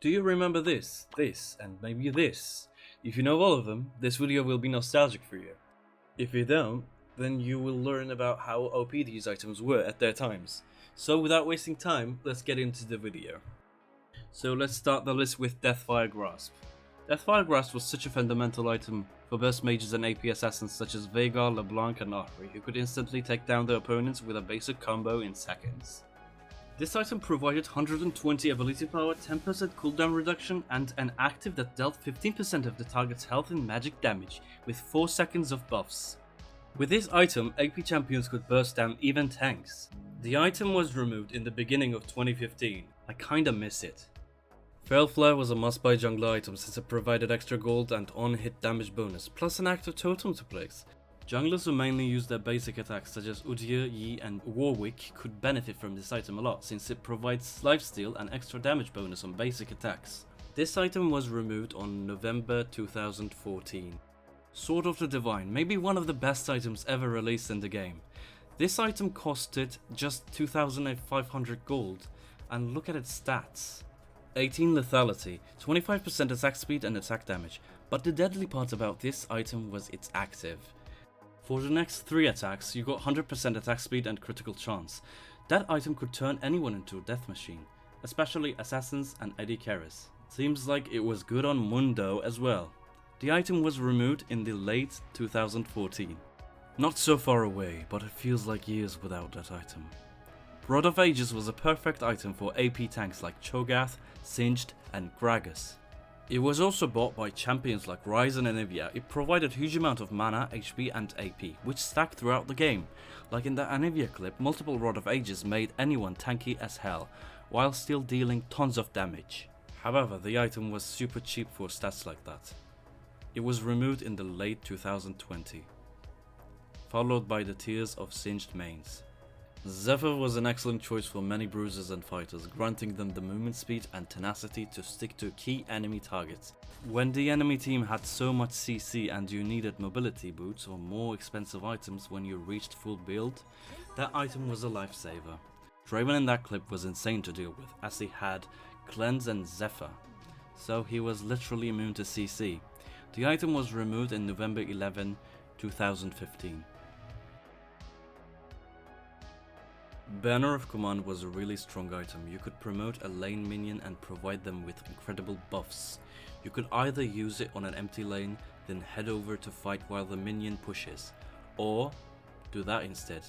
Do you remember this, and maybe this? If you know all of them, this video will be nostalgic for you. If you don't, then you will learn about how OP these items were at their times. So without wasting time, let's get into the video. So let's start the list with Deathfire Grasp. Deathfire Grasp was such a fundamental item for burst mages and AP assassins such as Veigar, LeBlanc and Ahri, who could instantly take down their opponents with a basic combo in seconds. This item provided 120 ability power, 10% cooldown reduction, and an active that dealt 15% of the target's health and magic damage, with 4 seconds of buffs. With this item, AP champions could burst down even tanks. The item was removed in the beginning of 2015. I kinda miss it. Feral Flare was a must-buy jungler item since it provided extra gold and on-hit damage bonus, plus an active totem to place. Junglers who mainly use their basic attacks such as Udyr, Yi and Warwick could benefit from this item a lot since it provides lifesteal and extra damage bonus on basic attacks. This item was removed on November 2014. Sword of the Divine, maybe one of the best items ever released in the game. This item costed just 2,500 gold, and look at its stats. 18 lethality, 25% attack speed and attack damage, but the deadly part about this item was its active. For the next 3 attacks, you got 100% attack speed and critical chance. That item could turn anyone into a death machine, especially assassins and AD carries. Seems like it was good on Mundo as well. The item was removed in the late 2014. Not so far away, but it feels like years without that item. Rod of Ages was a perfect item for AP tanks like Cho'Gath, Singed and Gragas. It was also bought by champions like Ryze and Anivia. It provided huge amount of mana, HP and AP, which stacked throughout the game. Like in the Anivia clip, multiple Rod of Ages made anyone tanky as hell, while still dealing tons of damage. However, the item was super cheap for stats like that. It was removed in the late 2020, followed by the Tears of Singed mains. Zephyr was an excellent choice for many bruisers and fighters, granting them the movement speed and tenacity to stick to key enemy targets. When the enemy team had so much CC and you needed mobility boots or more expensive items when you reached full build, that item was a lifesaver. Draven in that clip was insane to deal with, as he had Cleanse and Zephyr, so he was literally immune to CC. The item was removed in November 11, 2015. Banner of Command was a really strong item. You could promote a lane minion and provide them with incredible buffs. You could either use it on an empty lane, then head over to fight while the minion pushes, or do that instead.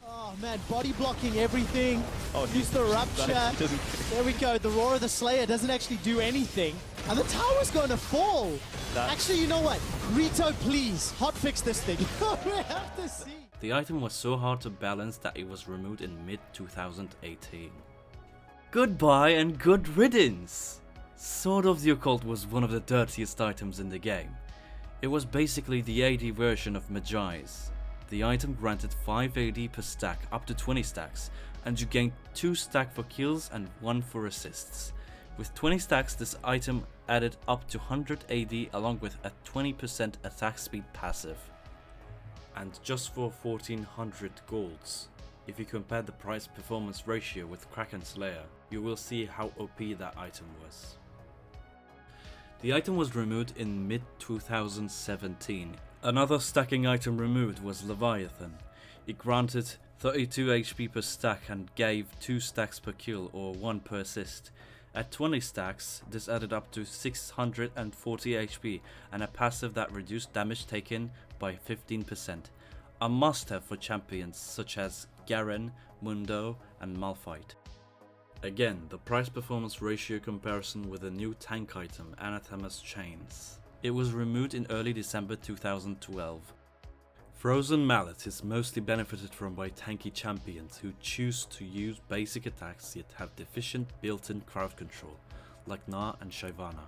Oh man, body blocking everything. Use the rupture. There we go. The Roar of the Slayer doesn't actually do anything. And the tower's going to fall. Actually, you know what? Rito, please, hotfix this thing. We have to see. The item was so hard to balance that it was removed in mid-2018. Goodbye and good riddance! Sword of the Occult was one of the dirtiest items in the game. It was basically the AD version of Magi's. The item granted 5 AD per stack up to 20 stacks, and you gained 2 stacks for kills and 1 for assists. With 20 stacks, this item added up to 100 AD along with a 20% attack speed passive. And just for 1400 golds. If you compare the price performance ratio with Kraken Slayer, you will see how OP that item was. The item was removed in mid-2017. Another stacking item removed was Leviathan. It granted 32 HP per stack and gave 2 stacks per kill or 1 per assist. At 20 stacks, this added up to 640 HP and a passive that reduced damage taken by 15%. A must-have for champions such as Garen, Mundo and Malphite. Again, the price-performance ratio comparison with a new tank item, Anathema's Chains. It was removed in early December 2012. Frozen Mallet is mostly benefited from by tanky champions who choose to use basic attacks yet have deficient built-in crowd control, like Na and Shyvana,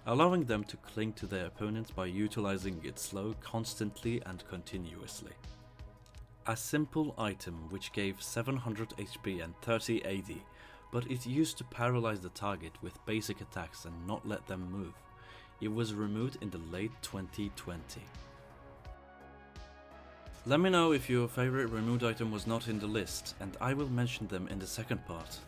allowing them to cling to their opponents by utilizing its slow constantly and continuously. A simple item which gave 700 HP and 30 AD, but it used to paralyze the target with basic attacks and not let them move. It was removed in the late 2020. Let me know if your favorite removed item was not in the list, and I will mention them in the second part.